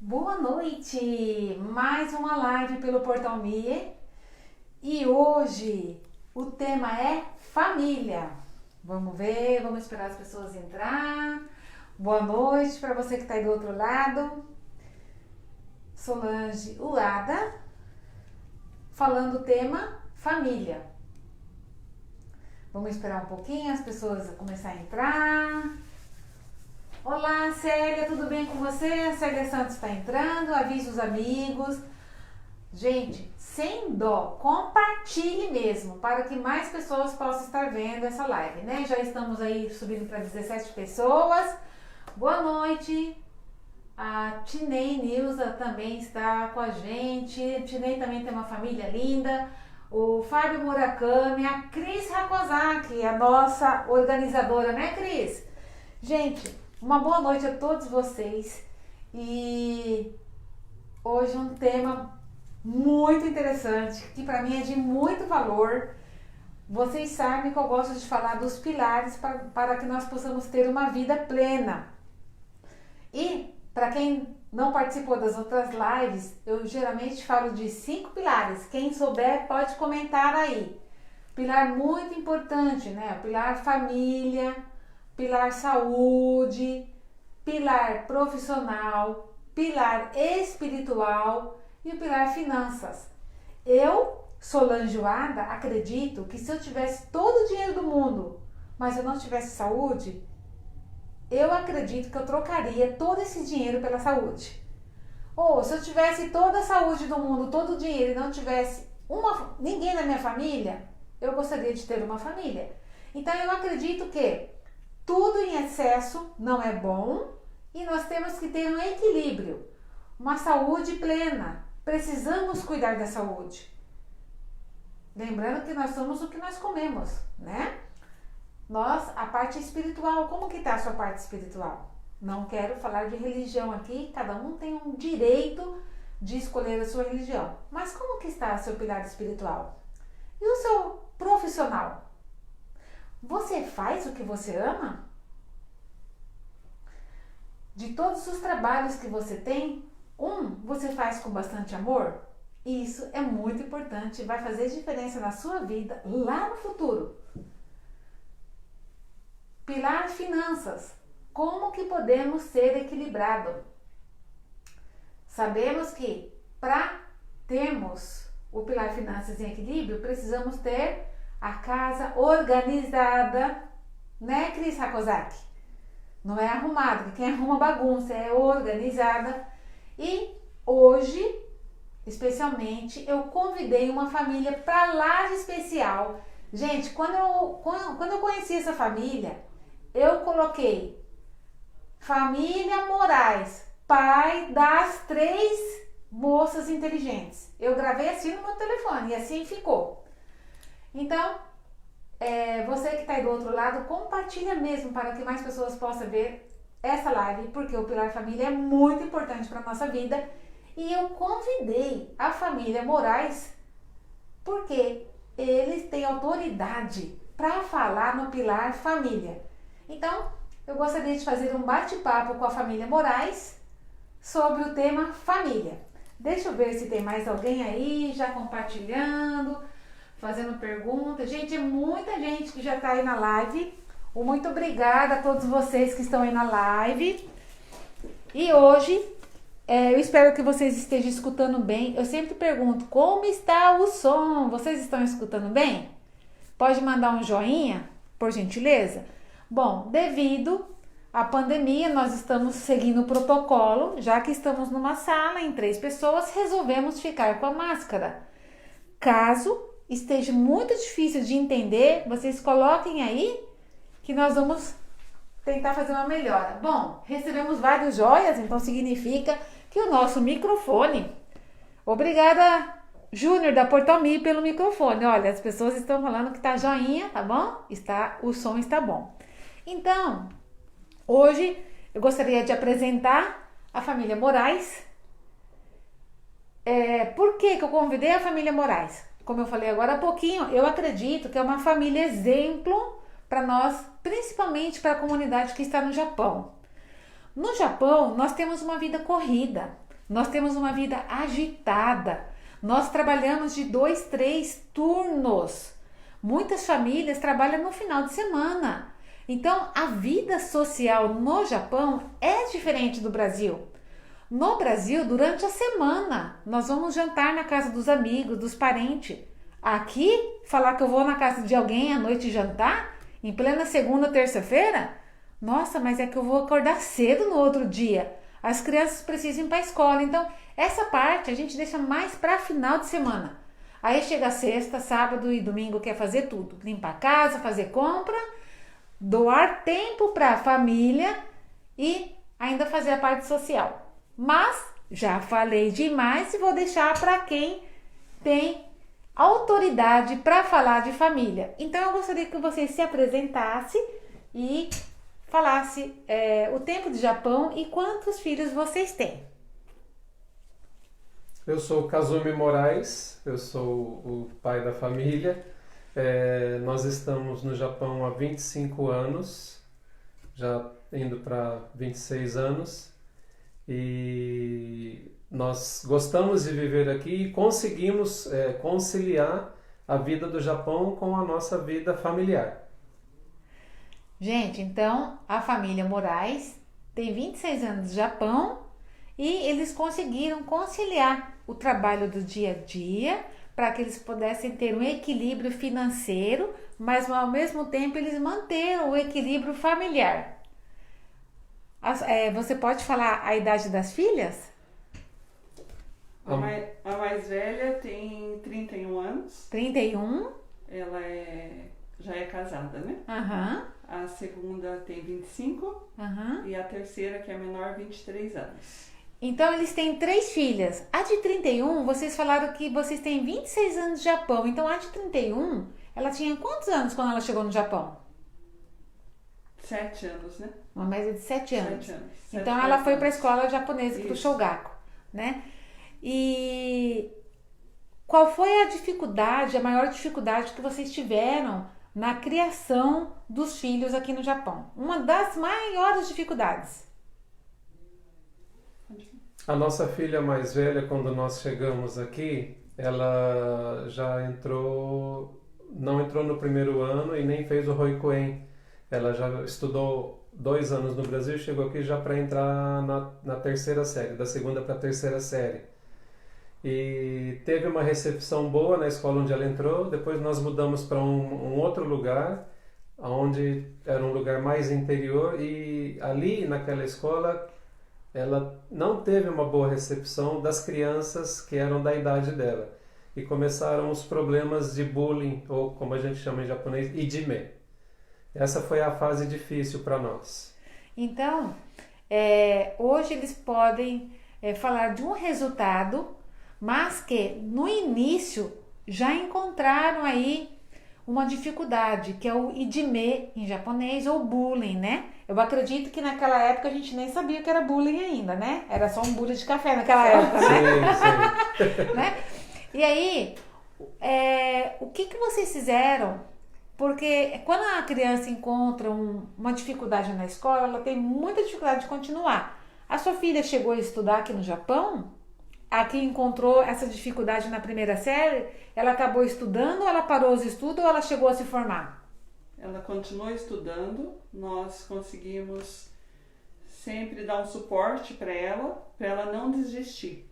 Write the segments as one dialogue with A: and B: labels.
A: Boa noite! Mais uma live pelo Portal Mie e hoje o tema é família. Vamos ver, vamos esperar as pessoas entrar. Boa noite para você que está aí do outro lado. Solange Uada, falando o tema família. Vamos esperar um pouquinho as pessoas começarem a entrar. Olá, Célia, tudo bem com você? A Célia Santos está entrando, avise os amigos. Gente, sem dó, compartilhe mesmo, para que mais pessoas possam estar vendo essa live, né? Já estamos aí subindo para 17 pessoas. Boa noite. A Tinei Nilza também está com a gente. Tinei também tem uma família linda. O Fábio Murakami, a Cris Hakozaki, a nossa organizadora, né, Cris? Gente, uma boa noite a todos vocês e hoje um tema muito interessante que para mim é de muito valor. Vocês sabem que eu gosto de falar dos pilares para que nós possamos ter uma vida plena. E para quem não participou das outras lives, eu geralmente falo de 5 pilares. Quem souber pode comentar aí. Pilar muito importante, né? Pilar família, pilar saúde, pilar profissional, pilar espiritual e o pilar finanças. Eu, Solange Uada, acredito que se eu tivesse todo o dinheiro do mundo, mas eu não tivesse saúde, eu acredito que eu trocaria todo esse dinheiro pela saúde. Ou se eu tivesse toda a saúde do mundo, todo o dinheiro e não tivesse ninguém na minha família, eu gostaria de ter uma família. Então eu acredito que tudo em excesso não é bom e nós temos que ter um equilíbrio, uma saúde plena. Precisamos cuidar da saúde. Lembrando que nós somos o que nós comemos, né? Nós, a parte espiritual, como que está a sua parte espiritual? Não quero falar de religião aqui, cada um tem um direito de escolher a sua religião. Mas como que está o seu pilar espiritual? E o seu profissional? Você faz o que você ama? De todos os trabalhos que você tem, você faz com bastante amor? Isso é muito importante, vai fazer diferença na sua vida lá no futuro. Pilar finanças. Como que podemos ser equilibrados? Sabemos que para termos o pilar finanças em equilíbrio, precisamos ter a casa organizada, né, Cris Hakozaki? Não é arrumado, porque quem arruma bagunça, é organizada. E hoje, especialmente, eu convidei uma família para laje especial. Gente, quando eu conheci essa família, eu coloquei família Moraes, pai das 3 moças inteligentes. Eu gravei assim no meu telefone e assim ficou. Então, você que está aí do outro lado, compartilha mesmo para que mais pessoas possam ver essa live, porque o pilar família é muito importante para a nossa vida. E eu convidei a família Moraes porque eles têm autoridade para falar no pilar família. Então, eu gostaria de fazer um bate-papo com a família Moraes sobre o tema família. Deixa eu ver se tem mais alguém aí já compartilhando, fazendo perguntas. Gente, é muita gente que já está aí na live. Muito obrigada a todos vocês que estão aí na live. E hoje, eu espero que vocês estejam escutando bem. Eu sempre pergunto, como está o som? Vocês estão escutando bem? Pode mandar um joinha, por gentileza? Bom, devido à pandemia, nós estamos seguindo o protocolo. Já que estamos numa sala em 3 pessoas, resolvemos ficar com a máscara. Caso esteja muito difícil de entender, vocês coloquem aí que nós vamos tentar fazer uma melhora. Bom, recebemos vários joias, então significa que o nosso microfone... Obrigada, Júnior da Portal Me, pelo microfone. Olha, as pessoas estão falando que tá joinha, tá bom? O som está bom. Então, hoje eu gostaria de apresentar a família Moraes. Por que eu convidei a família Moraes? Como eu falei agora há pouquinho, eu acredito que é uma família exemplo para nós, principalmente para a comunidade que está no Japão. No Japão, nós temos uma vida corrida. Nós temos uma vida agitada. Nós trabalhamos de 2, 3 turnos. Muitas famílias trabalham no final de semana. Então, a vida social no Japão é diferente do Brasil. No Brasil, durante a semana, nós vamos jantar na casa dos amigos, dos parentes. Aqui, falar que eu vou na casa de alguém à noite jantar, em plena segunda, terça-feira, nossa, mas é que eu vou acordar cedo no outro dia. As crianças precisam ir para a escola. Então, essa parte a gente deixa mais para final de semana. Aí chega sexta, sábado e domingo, quer fazer tudo. Limpar a casa, fazer compra, doar tempo para a família e ainda fazer a parte social. Mas já falei demais e vou deixar para quem tem autoridade para falar de família. Então eu gostaria que você se apresentasse e falasse o tempo de Japão e quantos filhos vocês têm.
B: Eu sou Kazumi Moraes, eu sou o pai da família. Nós estamos no Japão há 25 anos, já indo para 26 anos. E nós gostamos de viver aqui e conseguimos conciliar a vida do Japão com a nossa vida familiar.
A: Gente, então a família Moraes tem 26 anos no Japão e eles conseguiram conciliar o trabalho do dia a dia para que eles pudessem ter um equilíbrio financeiro, mas ao mesmo tempo eles manteram o equilíbrio familiar. Você pode falar a idade das filhas?
C: A mais velha tem 31 anos.
A: 31?
C: Ela já é casada, né? A segunda tem 25 e a terceira, que é a menor, 23 anos.
A: Então eles têm 3 filhas. A de 31, vocês falaram que vocês têm 26 anos no Japão. Então a de 31, ela tinha quantos anos quando ela chegou no Japão?
C: 7 anos, né?
A: Uma média de 7 anos.
C: 7 anos.
A: Então ela foi para a escola japonesa, para o
C: Isso.
A: Shogaku, né? E qual foi a maior dificuldade que vocês tiveram na criação dos filhos aqui no Japão? Uma das maiores dificuldades.
B: A nossa filha mais velha, quando nós chegamos aqui, ela já não entrou no primeiro ano e nem fez o Roikuen. Ela já estudou 2 anos no Brasil e chegou aqui já para entrar na terceira série, da segunda para a terceira série. E teve uma recepção boa na escola onde ela entrou. Depois nós mudamos para um outro lugar, onde era um lugar mais interior, e ali naquela escola ela não teve uma boa recepção das crianças que eram da idade dela. E começaram os problemas de bullying, ou como a gente chama em japonês, ijime. Essa foi a fase difícil para nós.
A: Então, hoje eles podem falar de um resultado, mas que no início já encontraram aí uma dificuldade, que é o ijime em japonês, ou bullying, né? Eu acredito que naquela época a gente nem sabia que era bullying ainda, né? Era só um bullying de café naquela época, né?
B: Sim.
A: Né? E aí, o que vocês fizeram? Porque quando a criança encontra uma dificuldade na escola, ela tem muita dificuldade de continuar. A sua filha chegou a estudar aqui no Japão? Aqui encontrou essa dificuldade na primeira série? Ela acabou estudando, ou ela parou os estudos, ou ela chegou a se formar?
C: Ela continuou estudando. Nós conseguimos sempre dar um suporte para ela não desistir.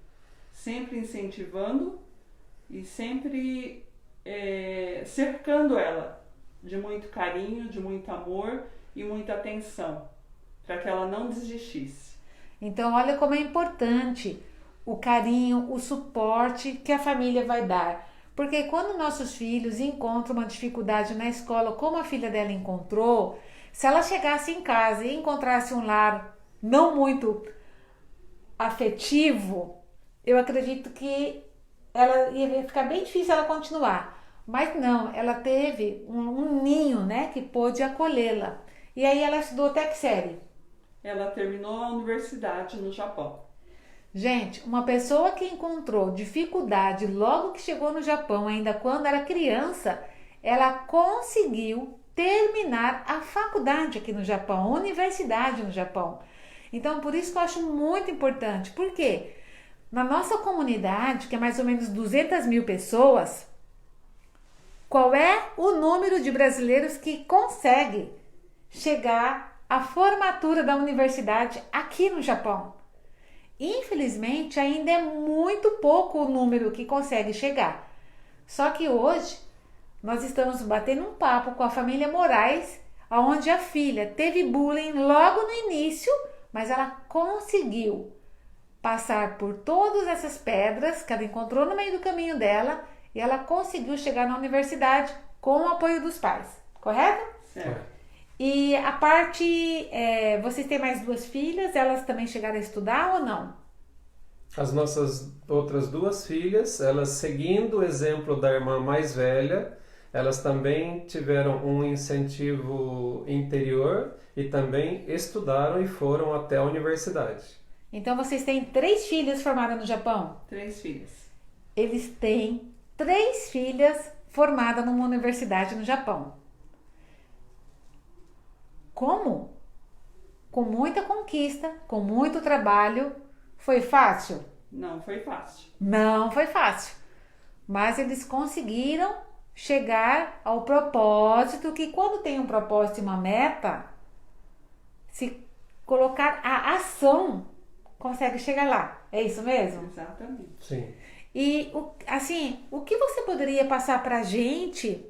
C: Sempre incentivando e sempre cercando ela de muito carinho, de muito amor e muita atenção, para que ela não desistisse.
A: Então, olha como é importante o carinho, o suporte que a família vai dar. Porque quando nossos filhos encontram uma dificuldade na escola, como a filha dela encontrou, se ela chegasse em casa e encontrasse um lar não muito afetivo, eu acredito que ela ia ficar bem difícil ela continuar. Mas não, ela teve um ninho, né, que pôde acolhê-la. E aí ela estudou até que série?
C: Ela terminou a universidade no Japão.
A: Gente, uma pessoa que encontrou dificuldade logo que chegou no Japão, ainda quando era criança, ela conseguiu terminar a faculdade aqui no Japão, a universidade no Japão. Então, por isso que eu acho muito importante. Por quê? Na nossa comunidade, que é mais ou menos 200 mil pessoas, qual é o número de brasileiros que consegue chegar à formatura da universidade aqui no Japão? Infelizmente, ainda é muito pouco o número que consegue chegar. Só que hoje, nós estamos batendo um papo com a família Moraes, onde a filha teve bullying logo no início, mas ela conseguiu passar por todas essas pedras que ela encontrou no meio do caminho dela e ela conseguiu chegar na universidade com o apoio dos pais, correto?
C: Certo.
A: E a parte, vocês têm mais 2 filhas, elas também chegaram a estudar ou não?
B: As nossas outras 2 filhas, elas seguindo o exemplo da irmã mais velha, elas também tiveram um incentivo interior e também estudaram e foram até a universidade.
A: Então vocês têm 3 filhas formadas no Japão?
C: 3 filhas.
A: Eles têm 3 filhas formadas numa universidade no Japão. Como? Com muita conquista, com muito trabalho. Foi fácil?
C: Não foi fácil.
A: Não foi fácil. Mas eles conseguiram chegar ao propósito, que quando tem um propósito e uma meta, se colocar a ação, consegue chegar lá. É isso mesmo?
C: Exatamente.
B: Sim.
A: E, o que você poderia passar pra gente,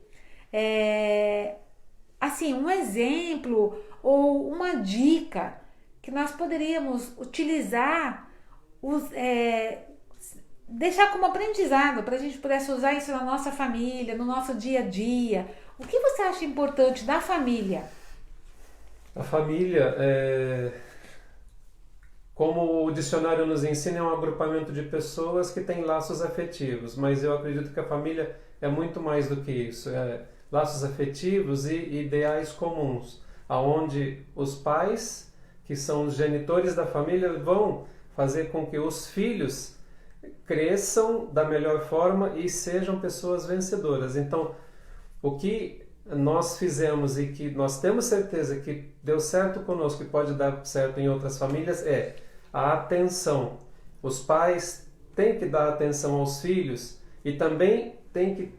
A: um exemplo ou uma dica que nós poderíamos utilizar, deixar como aprendizado, para a gente pudesse usar isso na nossa família, no nosso dia a dia. O que você acha importante da família?
B: A família, como o dicionário nos ensina, é um agrupamento de pessoas que têm laços afetivos, mas eu acredito que a família é muito mais do que isso. Laços afetivos e ideais comuns, aonde os pais, que são os genitores da família, vão fazer com que os filhos cresçam da melhor forma e sejam pessoas vencedoras. Então, o que nós fizemos e que nós temos certeza que deu certo conosco e pode dar certo em outras famílias é a atenção. Os pais têm que dar atenção aos filhos e também têm que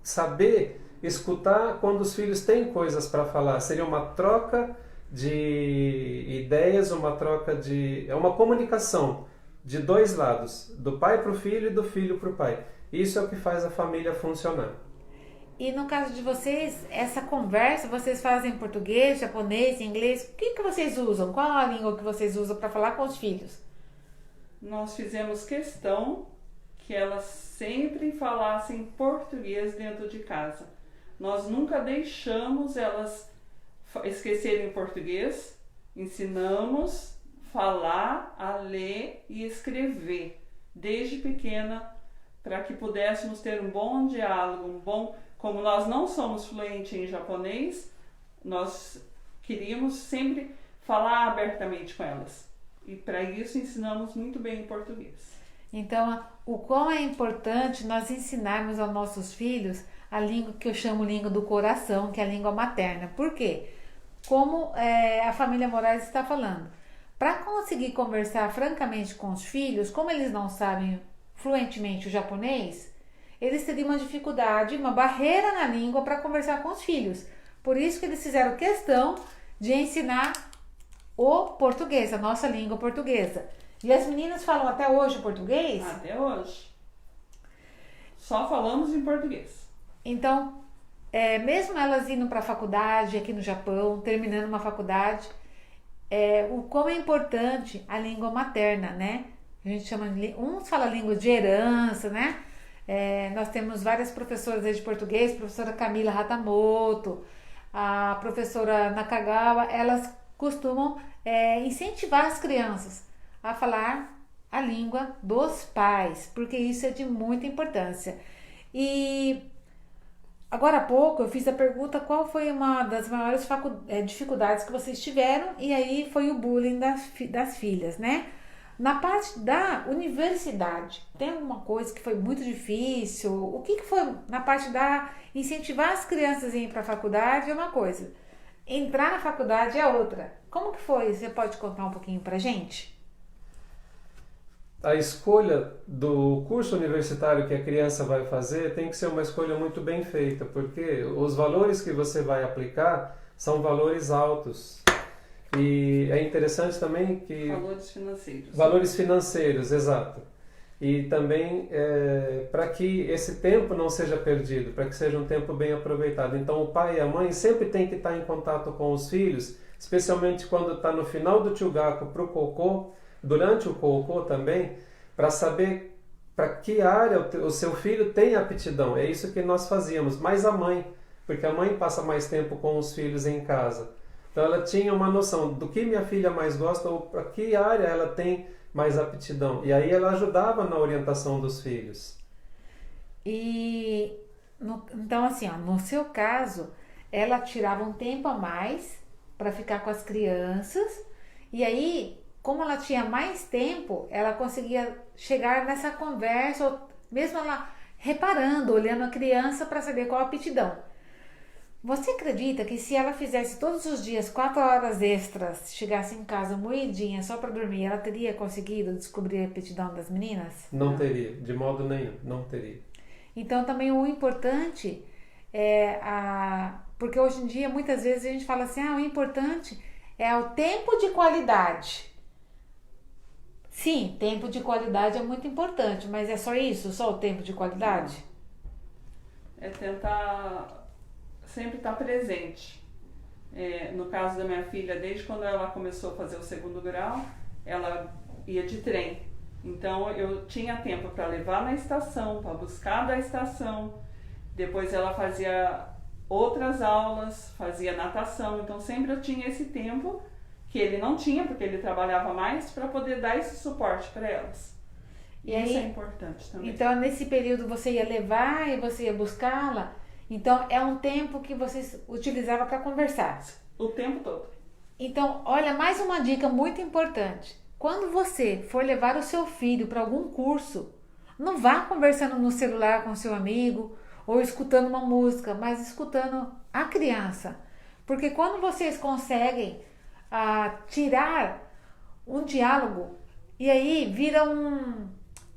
B: saber escutar quando os filhos têm coisas para falar. Seria uma troca de ideias, é uma comunicação de 2 lados, do pai para o filho e do filho para o pai. Isso é o que faz a família funcionar.
A: E no caso de vocês, essa conversa, vocês fazem em português, japonês, inglês? O que vocês usam? Qual a língua que vocês usam para falar com os filhos?
C: Nós fizemos questão que elas sempre falassem português dentro de casa. Nós nunca deixamos elas esquecerem o português, ensinamos falar, a ler e escrever desde pequena, para que pudéssemos ter um bom diálogo, como nós não somos fluentes em japonês, nós queríamos sempre falar abertamente com elas. E para isso ensinamos muito bem o português.
A: Então, o quão é importante nós ensinarmos aos nossos filhos a língua que eu chamo língua do coração, que é a língua materna. Por quê? Como a família Moraes está falando. Para conseguir conversar francamente com os filhos, como eles não sabem fluentemente o japonês, eles teriam uma dificuldade, uma barreira na língua para conversar com os filhos. Por isso que eles fizeram questão de ensinar o português, a nossa língua portuguesa. E as meninas falam até hoje o português?
C: Até hoje. Só falamos em português.
A: Então, mesmo elas indo para a faculdade aqui no Japão, terminando uma faculdade, o quão é importante a língua materna, né? A gente chama uns fala língua de herança, né? Nós temos várias professoras aí de português, a professora Camila Hatamoto, a professora Nakagawa, elas costumam incentivar as crianças a falar a língua dos pais, porque isso é de muita importância. E agora há pouco eu fiz a pergunta qual foi uma das maiores dificuldades que vocês tiveram, e aí foi o bullying das filhas, né? Na parte da universidade, tem alguma coisa que foi muito difícil? O que foi na parte da incentivar as crianças a ir para a faculdade é uma coisa, entrar na faculdade é outra. Como que foi? Você pode contar um pouquinho pra gente?
B: a escolha do curso universitário que a criança vai fazer tem que ser uma escolha muito bem feita, porque os valores que você vai aplicar são valores altos. E é interessante também que...
C: Valores financeiros.
B: Valores financeiros, exato. E também para que esse tempo não seja perdido, para que seja um tempo bem aproveitado. Então o pai e a mãe sempre tem que estar em contato com os filhos, especialmente quando está no final do tchugaku para o cocô, durante o cocô também, para saber para que área o seu filho tem aptidão. É isso que nós fazíamos, mais a mãe, porque a mãe passa mais tempo com os filhos em casa. Então ela tinha uma noção do que minha filha mais gosta ou para que área ela tem mais aptidão. E aí ela ajudava na orientação dos filhos.
A: Então assim, ó, no seu caso, ela tirava um tempo a mais para ficar com as crianças, e aí, como ela tinha mais tempo, ela conseguia chegar nessa conversa, ou mesmo ela reparando, olhando a criança para saber qual a aptidão. Você acredita que se ela fizesse todos os dias 4 horas extras, chegasse em casa moidinha só para dormir, ela teria conseguido descobrir a aptidão das meninas?
B: Não teria, de modo nenhum, não teria.
A: Então também o importante porque hoje em dia muitas vezes a gente fala assim, o importante é o tempo de qualidade. Sim, tempo de qualidade é muito importante, mas é só isso? Só o tempo de qualidade?
C: É tentar sempre estar presente. No caso da minha filha, desde quando ela começou a fazer o 2º grau, ela ia de trem. Então eu tinha tempo para levar na estação, para buscar da estação. Depois ela fazia outras aulas, fazia natação. Então sempre eu tinha esse tempo que ele não tinha, porque ele trabalhava mais, para poder dar esse suporte para elas. E isso é importante também.
A: Então nesse período você ia levar e você ia buscá-la. Então, é um tempo que vocês utilizavam para conversar.
C: O tempo todo.
A: Então, olha, mais uma dica muito importante. Quando você for levar o seu filho para algum curso, não vá conversando no celular com seu amigo ou escutando uma música, mas escutando a criança. Porque quando vocês conseguem tirar um diálogo, e aí vira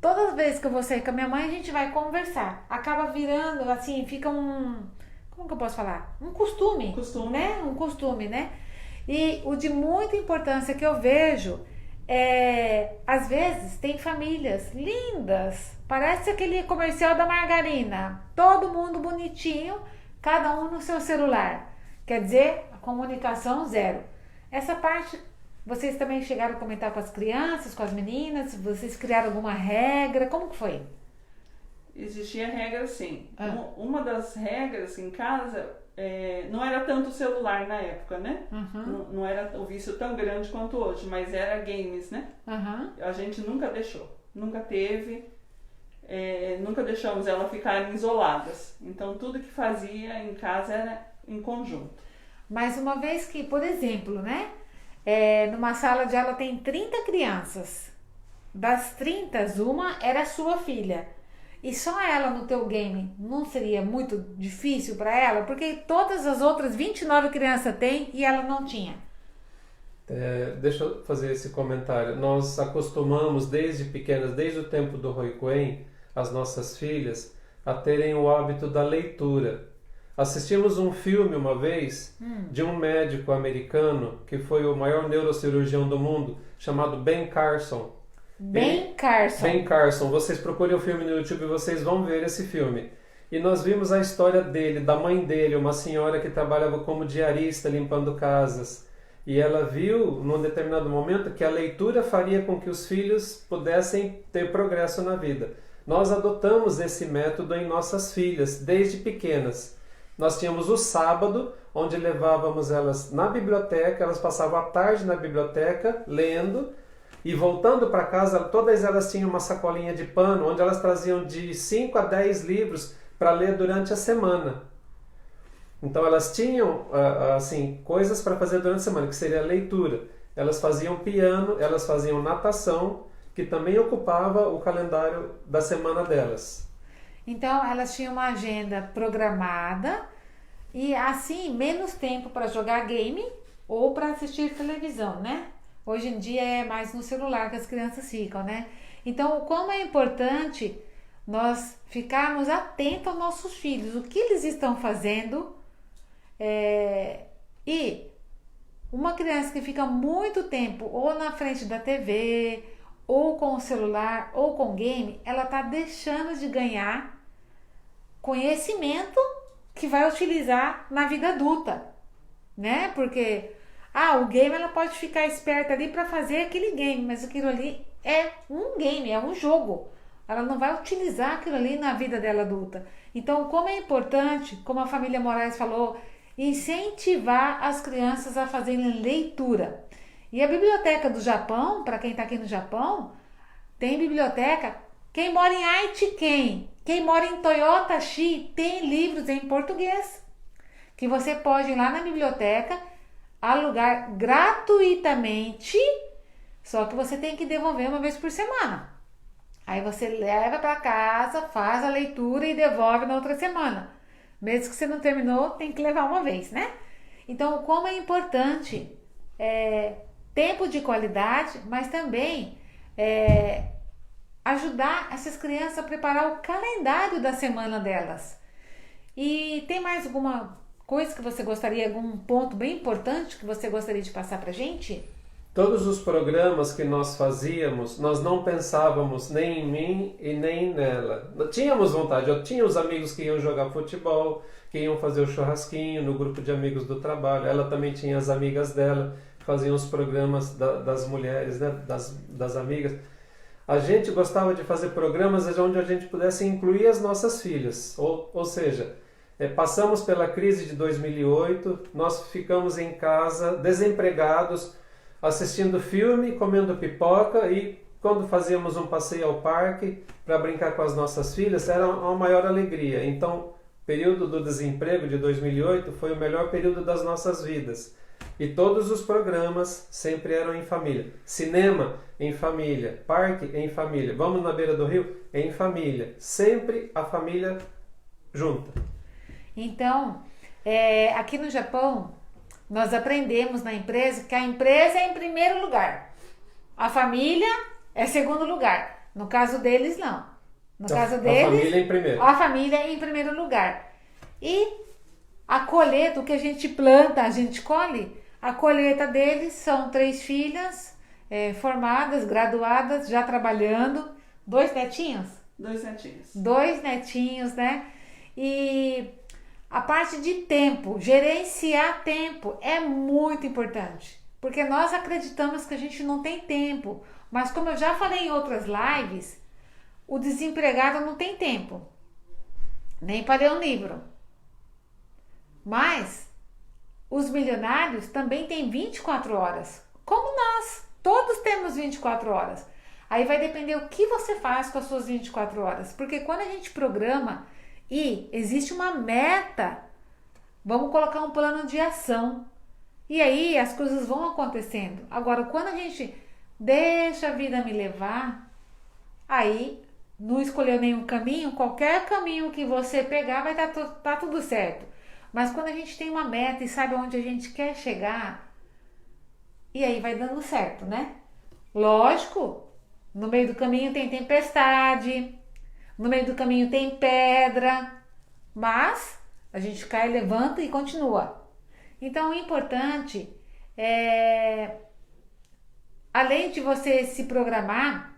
A: Todas as vezes que eu vou sair com a minha mãe, a gente vai conversar. Acaba virando, assim, fica como que eu posso falar? Um costume. Né? Um costume, né? E o de muita importância que eu vejo às vezes, tem famílias lindas. Parece aquele comercial da margarina. Todo mundo bonitinho, cada um no seu celular. Quer dizer, a comunicação zero. Essa parte... Vocês também chegaram a comentar com as crianças, com as meninas? Vocês criaram alguma regra? Como que foi?
C: Existia regra, sim. Uma das regras em casa não era tanto o celular na época, né?
A: Uhum.
C: Não era o vício tão grande quanto hoje, mas era games, né?
A: Uhum.
C: A gente nunca deixou, nunca teve, nunca deixamos elas ficarem isoladas. Então tudo que fazia em casa era em conjunto.
A: Mas uma vez que, por exemplo, né? Numa sala de aula tem 30 crianças. Das 30, uma era sua filha. E só ela no teu game não seria muito difícil para ela? Porque todas as outras 29 crianças têm e ela não tinha.
B: Deixa eu fazer esse comentário. Nós acostumamos desde pequenas, desde o tempo do Roikuen, as nossas filhas a terem o hábito da leitura. Assistimos um filme uma vez de um médico americano que foi o maior neurocirurgião do mundo, chamado Ben Carson.
A: Ben Carson.
B: Vocês procurem o filme no YouTube e vocês vão ver esse filme. E nós vimos a história dele, da mãe dele, uma senhora que trabalhava como diarista limpando casas. E ela viu, num determinado momento, que a leitura faria com que os filhos pudessem ter progresso na vida. Nós adotamos esse método em nossas filhas, desde pequenas. Nós tínhamos o sábado, onde levávamos elas na biblioteca, elas passavam a tarde na biblioteca, lendo, e voltando para casa, todas elas tinham uma sacolinha de pano, onde elas traziam de 5 a 10 livros para ler durante a semana. Então elas tinham assim, coisas para fazer durante a semana, que seria a leitura. Elas faziam piano, elas faziam natação, que também ocupava o calendário da semana delas.
A: Então, elas tinham uma agenda programada e, assim, menos tempo para jogar game ou para assistir televisão, né? Hoje em dia é mais no celular que as crianças ficam, né? Então, como é importante nós ficarmos atentos aos nossos filhos, o que eles estão fazendo. E uma criança que fica muito tempo ou na frente da TV, ou com o celular, ou com game, ela está deixando de ganhar conhecimento que vai utilizar na vida adulta, né? Porque o game ela pode ficar esperta ali para fazer aquele game, mas aquilo ali é um game, é um jogo. Ela não vai utilizar aquilo ali na vida dela adulta. Então, como é importante, como a família Moraes falou, incentivar as crianças a fazerem leitura. E a biblioteca do Japão, para quem está aqui no Japão, tem biblioteca. Quem mora em Aichi, quem mora em Toyotachi, tem livros em português, que você pode ir lá na biblioteca, alugar gratuitamente, só que você tem que devolver uma vez por semana. Aí você leva para casa, faz a leitura e devolve na outra semana. Mesmo que você não terminou, tem que levar uma vez, né? Então, como é importante tempo de qualidade, mas também ajudar essas crianças a preparar o calendário da semana delas. E tem mais alguma coisa que você gostaria, algum ponto bem importante que você gostaria de passar pra gente?
B: Todos os programas que nós fazíamos, nós não pensávamos nem em mim e nem nela. Tínhamos vontade, eu tinha os amigos que iam jogar futebol, que iam fazer o churrasquinho no grupo de amigos do trabalho. Ela também tinha as amigas dela, que faziam os programas das mulheres, né? das amigas. A gente gostava de fazer programas onde a gente pudesse incluir as nossas filhas. Ou seja, passamos pela crise de 2008, nós ficamos em casa, desempregados, assistindo filme, comendo pipoca, e quando fazíamos um passeio ao parque para brincar com as nossas filhas, era uma maior alegria. Então, o período do desemprego de 2008 foi o melhor período das nossas vidas. E todos os programas sempre eram em família. Cinema, em família. Parque, em família. Vamos na beira do rio? Em família. Sempre a família junta.
A: Então, aqui no Japão, nós aprendemos na empresa que a empresa é em primeiro lugar. A família é segundo lugar. No caso deles, não. No caso deles,
B: a família é em primeiro.
A: A família é em primeiro lugar. E a colheita, o que a gente planta, a gente colhe. A colheita deles são 3 filhas formadas, graduadas, já trabalhando. 2 netinhos?
C: 2 netinhos.
A: 2 netinhos, né? E a parte de tempo, gerenciar tempo é muito importante, porque nós acreditamos que a gente não tem tempo, mas como eu já falei em outras lives, o desempregado não tem tempo, nem para ler um livro. Mas os milionários também têm 24 horas, como nós, todos temos 24 horas. Aí vai depender o que você faz com as suas 24 horas, porque quando a gente programa e existe uma meta, vamos colocar um plano de ação. E aí as coisas vão acontecendo. Agora, quando a gente deixa a vida me levar, aí não escolheu nenhum caminho, qualquer caminho que você pegar vai tá tudo certo. Mas quando a gente tem uma meta e sabe onde a gente quer chegar, e aí vai dando certo, né? Lógico, no meio do caminho tem tempestade, no meio do caminho tem pedra, mas a gente cai, levanta e continua. Então, o importante é, além de você se programar,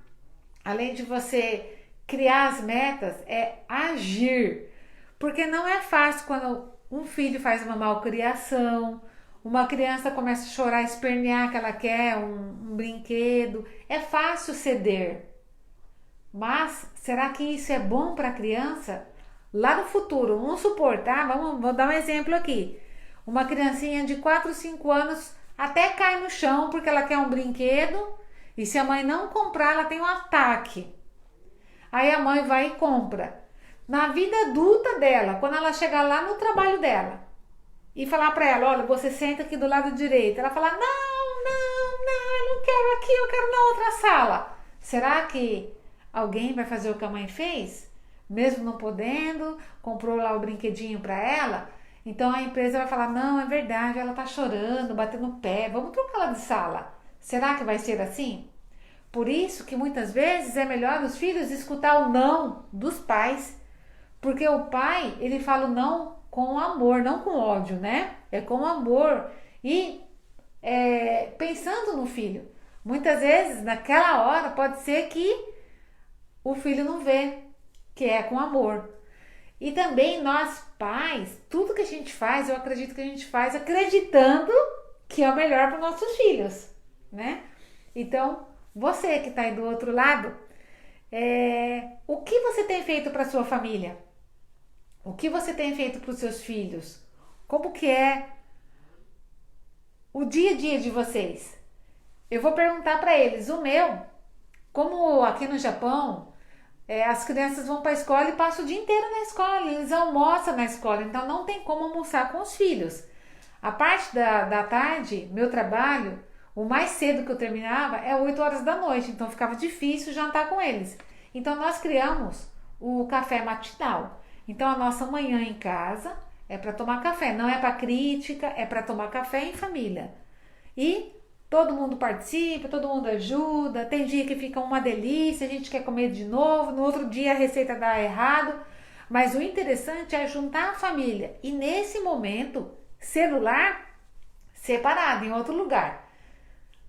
A: além de você criar as metas, é agir. Porque não é fácil quando um filho faz uma malcriação, uma criança começa a chorar, espernear que ela quer um brinquedo. É fácil ceder. Mas será que isso é bom para a criança? Lá no futuro, vamos supor, tá? Vou dar um exemplo aqui. Uma criancinha de 4, 5 anos até cai no chão porque ela quer um brinquedo e se a mãe não comprar, ela tem um ataque. Aí a mãe vai e compra. Na vida adulta dela, quando ela chegar lá no trabalho dela e falar para ela, olha, você senta aqui do lado direito. Ela fala, não, eu não quero aqui, eu quero na outra sala. Será que alguém vai fazer o que a mãe fez? Mesmo não podendo, comprou lá o brinquedinho para ela. Então a empresa vai falar, não, é verdade, ela tá chorando, batendo o pé, vamos trocar ela de sala. Será que vai ser assim? Por isso que muitas vezes é melhor os filhos escutar o não dos pais. Porque o pai, ele fala o não com amor, não com ódio, né? É com amor. E pensando no filho. Muitas vezes, naquela hora, pode ser que o filho não vê, que é com amor. E também nós pais, tudo que a gente faz, eu acredito que a gente faz acreditando que é o melhor para os nossos filhos, né? Então, você que está aí do outro lado, o que você tem feito para sua família? O que você tem feito para os seus filhos? Como que é o dia a dia de vocês? Eu vou perguntar para eles. O meu, como aqui no Japão, as crianças vão para a escola e passam o dia inteiro na escola. Eles almoçam na escola, então não tem como almoçar com os filhos. A parte da tarde, meu trabalho, o mais cedo que eu terminava é 8 horas da noite, então ficava difícil jantar com eles. Então nós criamos o café matinal. Então a nossa manhã em casa é para tomar café, não é para crítica, é para tomar café em família. E todo mundo participa, todo mundo ajuda, tem dia que fica uma delícia, a gente quer comer de novo, no outro dia a receita dá errado. Mas o interessante é juntar a família e nesse momento, celular separado em outro lugar.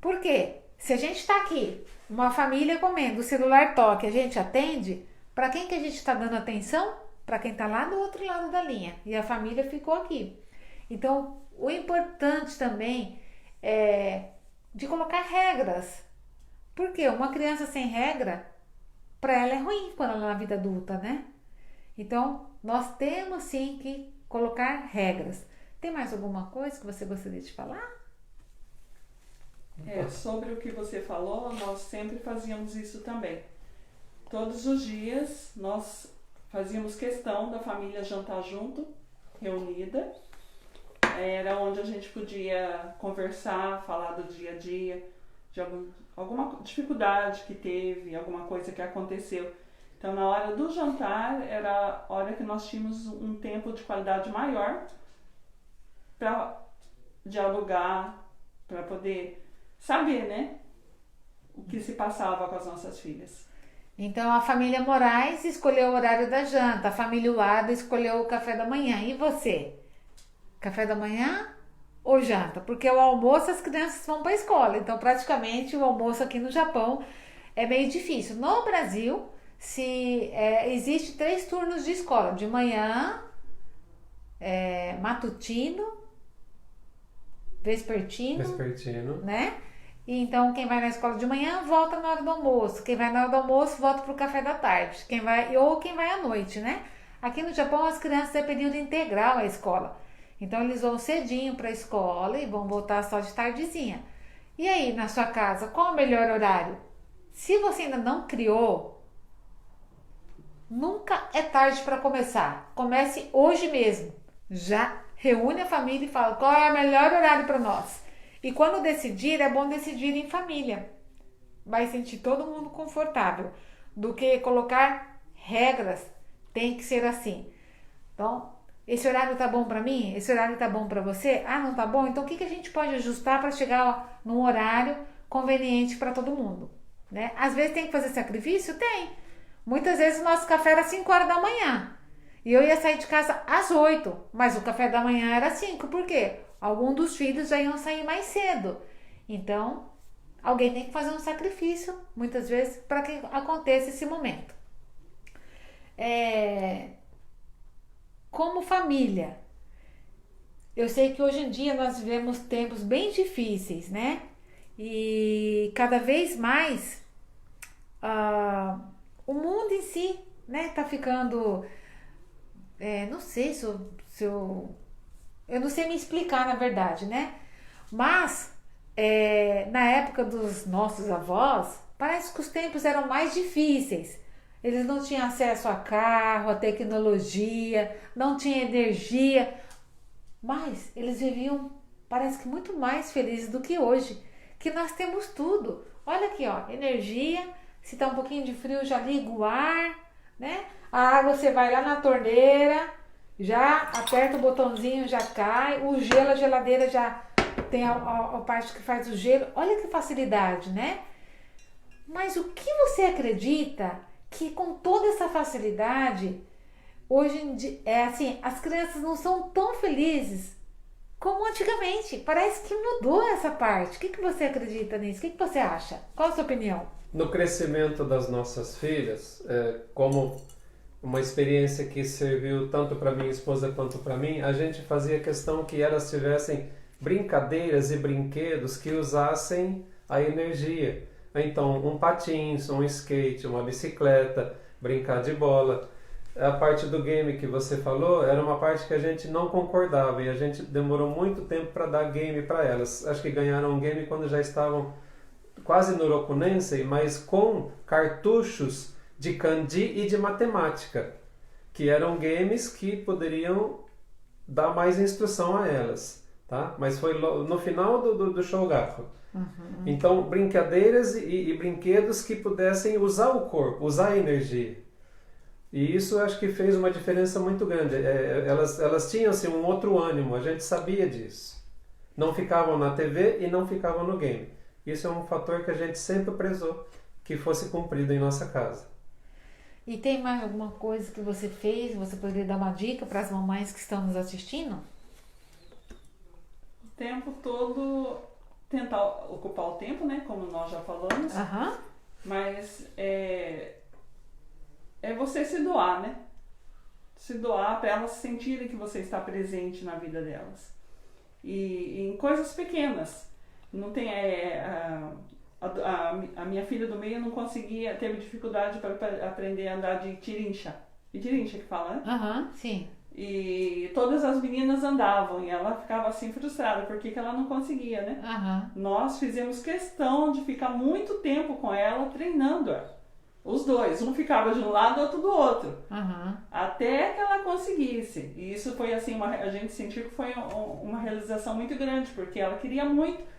A: Por quê? Se a gente está aqui, uma família comendo, o celular toca, a gente atende, para quem que a gente está dando atenção? Para quem está lá do outro lado da linha. E a família ficou aqui. Então, o importante também é de colocar regras. Porque uma criança sem regra, para ela é ruim quando ela é na vida adulta, né? Então, nós temos sim que colocar regras. Tem mais alguma coisa que você gostaria de falar?
C: Sobre o que você falou, nós sempre fazíamos isso também. Todos os dias nós fazíamos questão da família jantar junto, reunida. Era onde a gente podia conversar, falar do dia a dia, de alguma dificuldade que teve, alguma coisa que aconteceu. Então, na hora do jantar, era a hora que nós tínhamos um tempo de qualidade maior para dialogar, para poder saber, né, o que se passava com as nossas filhas.
A: Então, a família Moraes escolheu o horário da janta, a família Uada escolheu o café da manhã. E você? Café da manhã ou janta? Porque o almoço as crianças vão para a escola. Então, praticamente, o almoço aqui no Japão é meio difícil. No Brasil, existe 3 turnos de escola. De manhã, matutino, vespertino, né? E então, quem vai na escola de manhã, volta na hora do almoço. Quem vai na hora do almoço, volta para o café da tarde. Quem vai à noite, né? Aqui no Japão, as crianças é período integral à escola. Então, eles vão cedinho para a escola e vão voltar só de tardezinha. E aí, na sua casa, qual o melhor horário? Se você ainda não criou, nunca é tarde para começar. Comece hoje mesmo. Já reúne a família e fala qual é o melhor horário para nós. E quando decidir, é bom decidir em família. Vai sentir todo mundo confortável. Do que colocar regras, tem que ser assim. Então, esse horário tá bom para mim? Esse horário tá bom para você? Ah, não tá bom? Então, o que a gente pode ajustar para chegar num horário conveniente para todo mundo? Né? Às vezes tem que fazer sacrifício? Tem. Muitas vezes o nosso café era 5 horas da manhã. E eu ia sair de casa às 8. Mas o café da manhã era 5. Por quê? Alguns dos filhos já iam sair mais cedo. Então, alguém tem que fazer um sacrifício, muitas vezes, para que aconteça esse momento. Como família, eu sei que hoje em dia nós vivemos tempos bem difíceis, né? E cada vez mais o mundo em si, né, tá ficando... não sei se eu não sei me explicar, na verdade, né? Mas, na época dos nossos avós, parece que os tempos eram mais difíceis. Eles não tinham acesso a carro, a tecnologia, não tinha energia. Mas eles viviam, parece que muito mais felizes do que hoje. Que nós temos tudo. Olha aqui, ó, energia. Se tá um pouquinho de frio, já liga o ar, né? A água, você vai lá na torneira... Já aperta o botãozinho, já cai. O gelo, a geladeira já tem a parte que faz o gelo. Olha que facilidade, né? Mas o que você acredita que com toda essa facilidade, hoje em dia, assim, as crianças não são tão felizes como antigamente? Parece que mudou essa parte. O que você acredita nisso? O que você acha? Qual a sua opinião?
B: No crescimento das nossas filhas, como uma experiência que serviu tanto para minha esposa quanto para mim, a gente fazia questão que elas tivessem brincadeiras e brinquedos que usassem a energia. Então, um patins, um skate, uma bicicleta, brincar de bola. A parte do game que você falou era uma parte que a gente não concordava e a gente demorou muito tempo para dar game para elas. Acho que ganharam um game quando já estavam quase no Rokunensei, mas com cartuchos de kanji e de matemática, que eram games que poderiam dar mais instrução a elas, tá? Mas foi no final do Shogaku.
A: Uhum.
B: Então, brincadeiras e brinquedos que pudessem usar o corpo, usar a energia. E isso acho que fez uma diferença muito grande. Elas tinham assim, um outro ânimo, a gente sabia disso. Não ficavam na TV e não ficavam no game. Isso é um fator que a gente sempre prezou que fosse cumprido em nossa casa.
A: E tem mais alguma coisa que você fez? Você poderia dar uma dica para as mamães que estão nos assistindo?
C: O tempo todo tentar ocupar o tempo, né? Como nós já falamos.
A: Uhum.
C: Mas é você se doar, né? Se doar para elas sentirem que você está presente na vida delas. E em coisas pequenas. Não tem... A minha filha do meio não conseguia, teve dificuldade para aprender a andar de tirincha. De tirincha que fala, né?
A: Aham, sim.
C: E todas as meninas andavam e ela ficava assim frustrada porque que ela não conseguia, né?
A: Uhum.
C: Nós fizemos questão de ficar muito tempo com ela, treinando ela. Os dois, um ficava de um lado, outro do outro.
A: Uhum.
C: Até que ela conseguisse. E isso foi assim, a gente sentiu que foi uma realização muito grande, porque ela queria muito.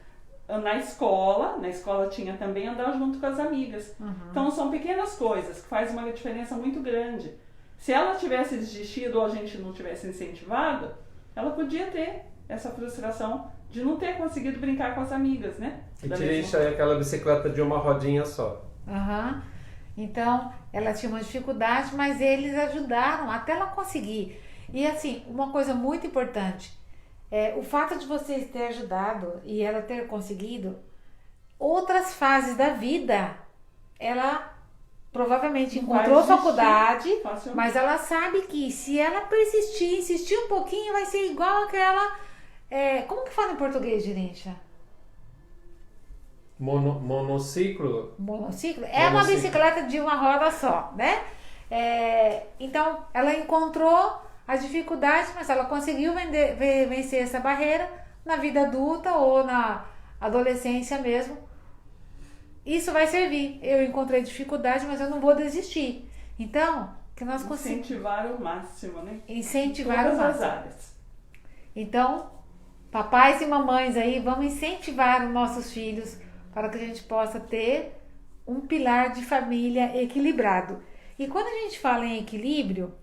C: Na escola tinha também andar junto com as amigas.
A: Uhum.
C: Então são pequenas coisas que fazem uma diferença muito grande. Se ela tivesse desistido ou a gente não tivesse incentivado, ela podia ter essa frustração de não ter conseguido brincar com as amigas, né?
B: E tirincha é aquela bicicleta de uma rodinha só.
A: Uhum. Então, ela tinha uma dificuldade, mas eles ajudaram até ela conseguir. E assim, uma coisa muito importante, o fato de vocês terem ajudado e ela ter conseguido, outras fases da vida, ela provavelmente encontrou faculdade, mas ela sabe que se ela persistir, insistir um pouquinho, vai ser igual aquela... como que fala em português, Jirincha?
B: Monociclo?
A: Monociclo? É uma bicicleta de uma roda só, né? Então, ela encontrou a dificuldade, mas ela conseguiu vencer essa barreira na vida adulta ou na adolescência mesmo. Isso vai servir. Eu encontrei dificuldade, mas eu não vou desistir. Então, que nós conseguimos...
C: Incentivar o máximo, né?
A: Incentivar o máximo.
C: Todas as áreas.
A: Então, papais e mamães aí, vamos incentivar os nossos filhos para que a gente possa ter um pilar de família equilibrado. E quando a gente fala em equilíbrio,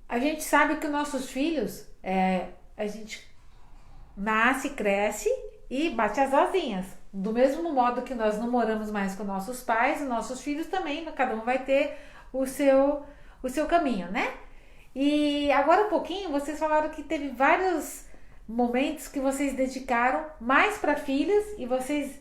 A: a gente sabe que nossos filhos, a gente nasce, cresce e bate as asinhas. Do mesmo modo que nós não moramos mais com nossos pais, os nossos filhos também, cada um vai ter o seu caminho, né? E agora um pouquinho, vocês falaram que teve vários momentos que vocês dedicaram mais para filhas e vocês,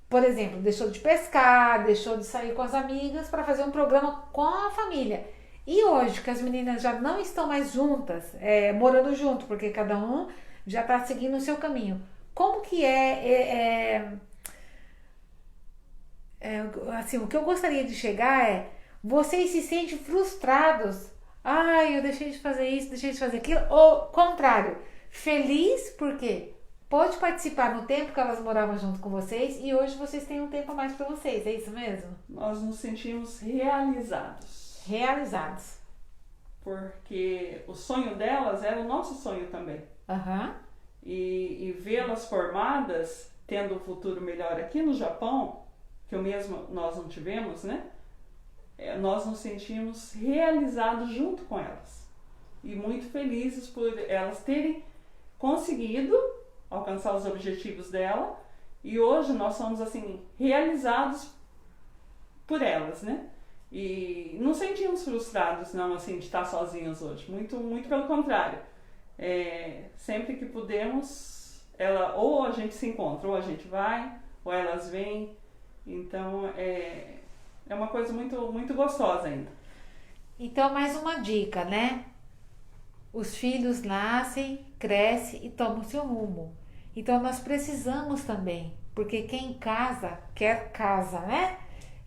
A: por exemplo, deixou de pescar, deixou de sair com as amigas para fazer um programa com a família. E hoje, que as meninas já não estão mais juntas, morando junto, porque cada um já está seguindo o seu caminho. Como que assim, o que eu gostaria de chegar vocês se sentem frustrados? Eu deixei de fazer isso, deixei de fazer aquilo. Ou, contrário, feliz porque pode participar no tempo que elas moravam junto com vocês e hoje vocês têm um tempo a mais para vocês, é isso mesmo?
C: Nós nos sentimos realizados.
A: Realizados.
C: Porque o sonho delas era o nosso sonho também.
A: Uhum.
C: E vê-las formadas, tendo um futuro melhor aqui no Japão, que o mesmo nós não tivemos, né? Nós nos sentimos realizados junto com elas. E muito felizes por elas terem conseguido alcançar os objetivos dela E hoje nós somos assim realizados por elas, né? E não sentimos frustrados não, assim, de estar sozinhos hoje, muito pelo contrário. Sempre que podemos, ou a gente se encontra, ou a gente vai, ou elas vêm. Então é uma coisa muito gostosa ainda.
A: Então, mais uma dica, né? Os filhos nascem, crescem e tomam seu rumo. Então, nós precisamos também, porque quem casa, quer casa, né?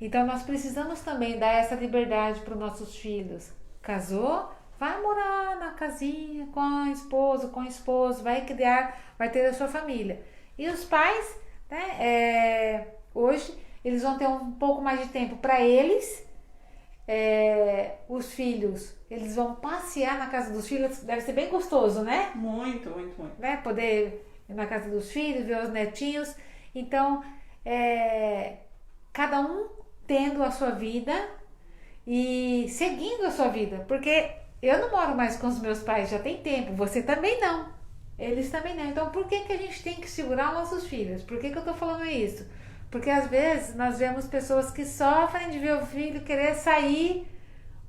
A: Então, nós precisamos também dar essa liberdade para os nossos filhos. Casou? Vai morar na casinha com o esposo, vai criar, vai ter a sua família. E os pais, né? Hoje, eles vão ter um pouco mais de tempo para eles. Os filhos, eles vão passear na casa dos filhos, deve ser bem gostoso, né?
C: Muito.
A: Né? Poder ir na casa dos filhos, ver os netinhos. Então, cada um tendo a sua vida e seguindo a sua vida, porque eu não moro mais com os meus pais, já tem tempo, você também não, eles também não. Então, por que a gente tem que segurar os nossos filhos? Por que eu tô falando isso? Porque às vezes nós vemos pessoas que sofrem de ver o filho querer sair,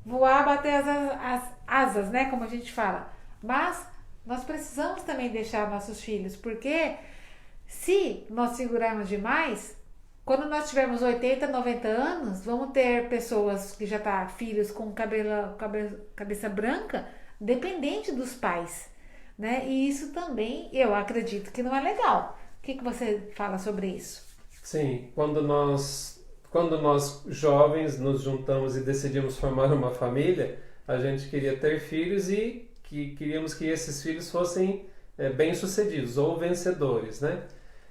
A: voar, bater as asas, né? Como a gente fala. Mas nós precisamos também deixar nossos filhos, porque se nós segurarmos demais, quando nós tivermos 80, 90 anos, vamos ter pessoas que já tá, filhos com cabeça branca, dependente dos pais, né? E isso também, eu acredito que não é legal. O que você fala sobre isso?
B: Sim, quando nós jovens nos juntamos e decidimos formar uma família, a gente queria ter filhos e queríamos que esses filhos fossem bem-sucedidos ou vencedores, né?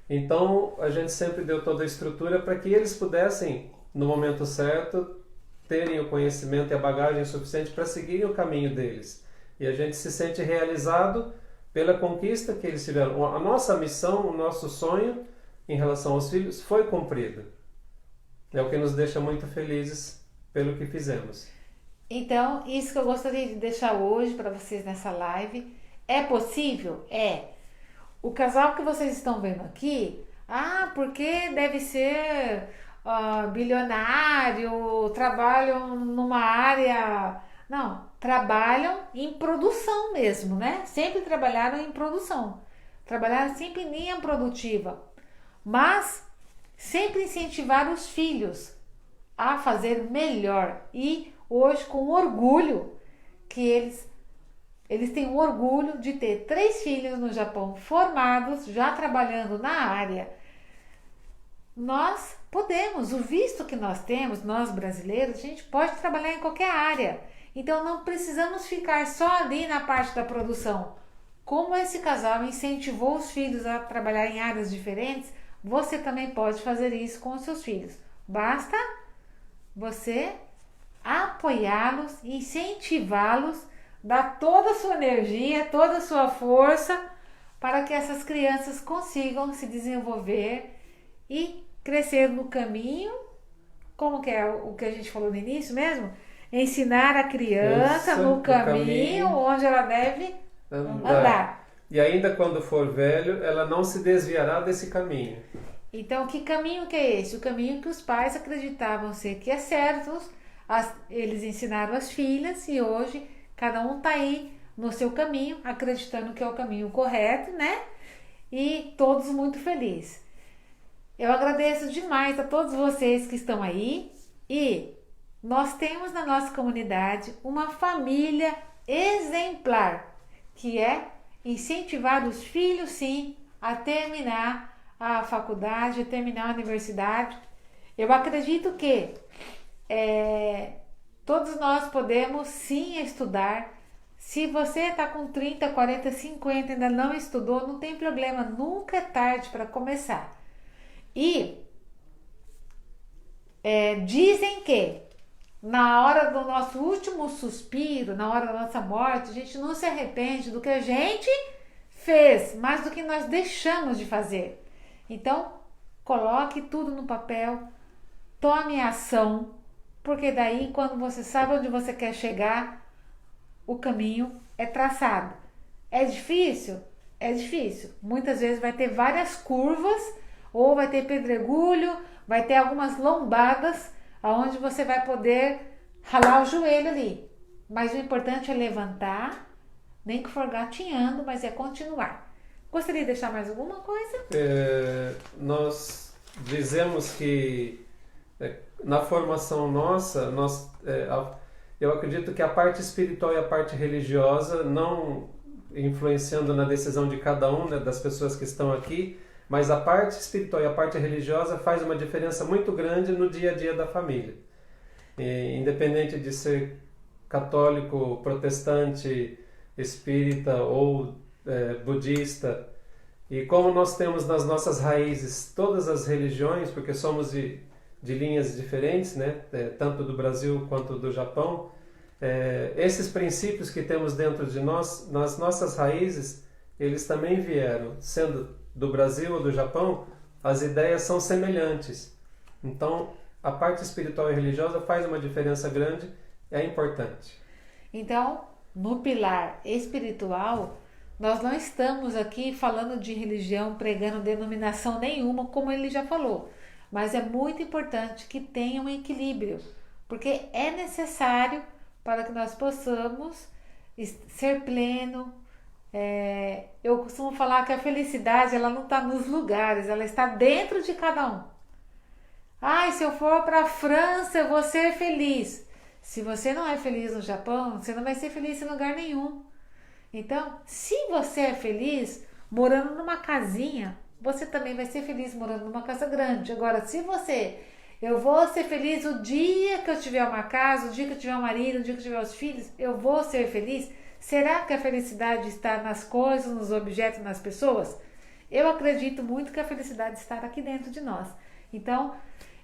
B: Então, a gente sempre deu toda a estrutura para que eles pudessem, no momento certo, terem o conhecimento e a bagagem suficiente para seguirem o caminho deles. E a gente se sente realizado pela conquista que eles tiveram. A nossa missão, o nosso sonho em relação aos filhos foi cumprido. É o que nos deixa muito felizes pelo que fizemos.
A: Então, isso que eu gostaria de deixar hoje para vocês nessa live. É possível? É. O casal que vocês estão vendo aqui, porque deve ser bilionário, trabalham numa área... Não, trabalham em produção mesmo, né? Sempre trabalharam em produção. Trabalharam sempre em linha produtiva. Mas sempre incentivar os filhos a fazer melhor. E hoje, com orgulho, que eles têm o orgulho de ter 3 filhos no Japão formados, já trabalhando na área. Nós podemos, o visto que nós temos, nós brasileiros, a gente pode trabalhar em qualquer área. Então não precisamos ficar só ali na parte da produção. Como esse casal incentivou os filhos a trabalhar em áreas diferentes, você também pode fazer isso com os seus filhos. Basta você apoiá-los, incentivá-los, dar toda a sua energia, toda a sua força para que essas crianças consigam se desenvolver e crescer no caminho, como que é o que a gente falou no início mesmo? Ensinar a criança no caminho onde ela deve andar.
B: E ainda quando for velho, ela não se desviará desse caminho.
A: Então, que caminho que é esse? O caminho que os pais acreditavam ser que é certo, eles ensinaram as filhas e hoje cada um está aí no seu caminho, acreditando que é o caminho correto, né? E todos muito felizes. Eu agradeço demais a todos vocês que estão aí e nós temos na nossa comunidade uma família exemplar, que é incentivar os filhos, sim, a terminar a faculdade, a terminar a universidade. Eu acredito que todos nós podemos sim estudar. Se você está com 30, 40, 50 e ainda não estudou, não tem problema, nunca é tarde para começar. E dizem que na hora do nosso último suspiro, na hora da nossa morte, a gente não se arrepende do que a gente fez, mas do que nós deixamos de fazer. Então, coloque tudo no papel, tome ação, porque daí quando você sabe onde você quer chegar, o caminho é traçado. É difícil? É difícil. Muitas vezes vai ter várias curvas ou vai ter pedregulho, vai ter algumas lombadas, onde você vai poder ralar o joelho ali. Mas o importante é levantar, nem que for gatinhando, mas é continuar. Gostaria de deixar mais alguma coisa?
B: Nós dizemos que na formação nossa, eu acredito que a parte espiritual e a parte religiosa, não influenciando na decisão de cada um, né, das pessoas que estão aqui, mas a parte espiritual e a parte religiosa faz uma diferença muito grande no dia a dia da família. E, independente de ser católico, protestante, espírita ou budista, e como nós temos nas nossas raízes todas as religiões, porque somos de linhas diferentes, né? Tanto do Brasil quanto do Japão, esses princípios que temos dentro de nós, nas nossas raízes, eles também vieram, sendo do Brasil ou do Japão, as ideias são semelhantes. Então, a parte espiritual e religiosa faz uma diferença grande, é importante.
A: Então, no pilar espiritual, nós não estamos aqui falando de religião, pregando denominação nenhuma, como ele já falou. Mas é muito importante que tenha um equilíbrio, porque é necessário para que nós possamos ser pleno. Eu costumo falar que a felicidade ela não está nos lugares, ela está dentro de cada um. Se eu for para a França, eu vou ser feliz. Se você não é feliz no Japão, você não vai ser feliz em lugar nenhum. Então, se você é feliz morando numa casinha, você também vai ser feliz morando numa casa grande. Agora, eu vou ser feliz o dia que eu tiver uma casa, o dia que eu tiver um marido, o dia que eu tiver os filhos, eu vou ser feliz. Será que a felicidade está nas coisas, nos objetos, nas pessoas? Eu acredito muito que a felicidade está aqui dentro de nós. Então,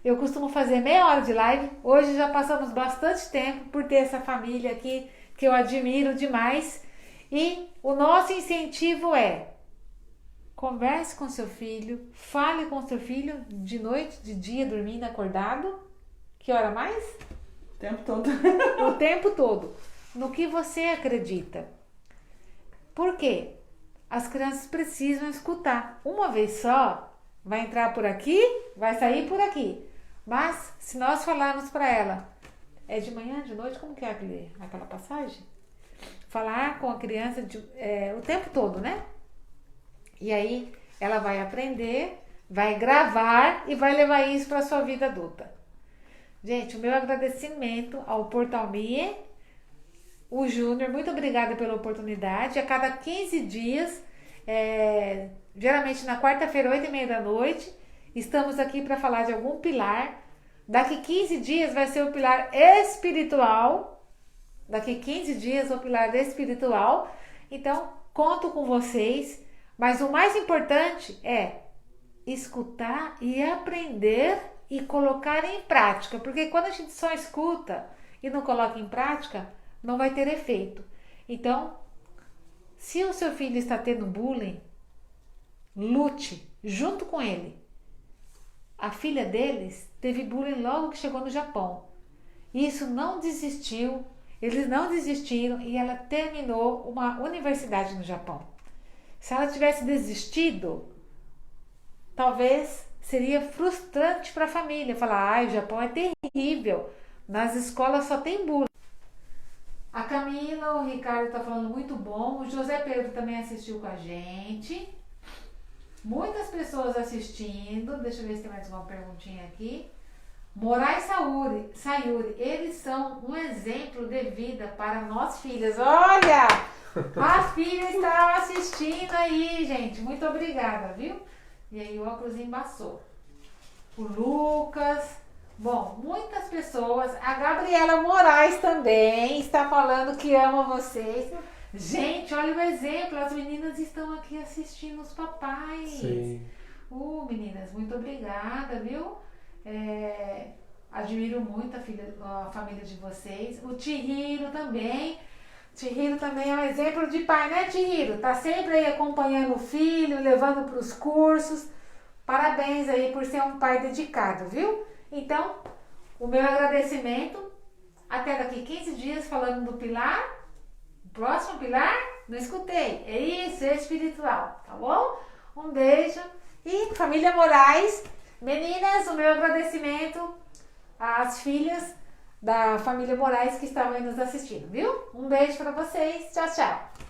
A: eu costumo fazer meia hora de live. Hoje já passamos bastante tempo por ter essa família aqui que eu admiro demais. E o nosso incentivo é: converse com seu filho, fale com seu filho de noite, de dia, dormindo, acordado. Que hora mais?
C: O tempo todo.
A: O tempo todo. No que você acredita. Por quê? As crianças precisam escutar. Uma vez só, vai entrar por aqui, vai sair por aqui. Mas, se nós falarmos para ela, é de manhã, de noite, como que é aquela passagem? Falar com a criança o tempo todo, né? E aí ela vai aprender, vai gravar e vai levar isso para a sua vida adulta. Gente, o meu agradecimento ao Portal Mie, o Júnior, muito obrigada pela oportunidade. A cada 15 dias, geralmente na quarta-feira, 8h30 da noite, estamos aqui para falar de algum pilar. Daqui 15 dias vai ser o pilar espiritual. Daqui 15 dias o pilar espiritual. Então, conto com vocês. Mas o mais importante é escutar e aprender e colocar em prática. Porque quando a gente só escuta e não coloca em prática, não vai ter efeito. Então, se o seu filho está tendo bullying, lute junto com ele. A filha deles teve bullying logo que chegou no Japão. Isso não desistiu. Eles não desistiram e ela terminou uma universidade no Japão. Se ela tivesse desistido, talvez seria frustrante para a família. Falar, o Japão é terrível. Nas escolas só tem bullying. A Camila, o Ricardo está falando muito bom. O José Pedro também assistiu com a gente. Muitas pessoas assistindo. Deixa eu ver se tem mais alguma perguntinha aqui. Moraes Sayuri, eles são um exemplo de vida para nós filhas. Olha, a filha está assistindo aí, gente. Muito obrigada, viu? E aí o óculos embaçou. O Lucas. Bom, muitas pessoas. A Gabriela Moraes também está falando que ama vocês. Gente, olha o exemplo. As meninas estão aqui assistindo os papais.
B: Sim.
A: Meninas, muito obrigada, viu? Admiro muito a família de vocês. O Chihiro também. Chihiro também é um exemplo de pai, né, Chihiro? Tá sempre aí acompanhando o filho, levando para os cursos. Parabéns aí por ser um pai dedicado, viu? Então, o meu agradecimento. Até daqui 15 dias falando do pilar. Próximo pilar? Não escutei. É isso, é espiritual, tá bom? Um beijo. E família Moraes, meninas, o meu agradecimento às filhas da família Moraes que estavam aí nos assistindo, viu? Um beijo para vocês. Tchau, tchau.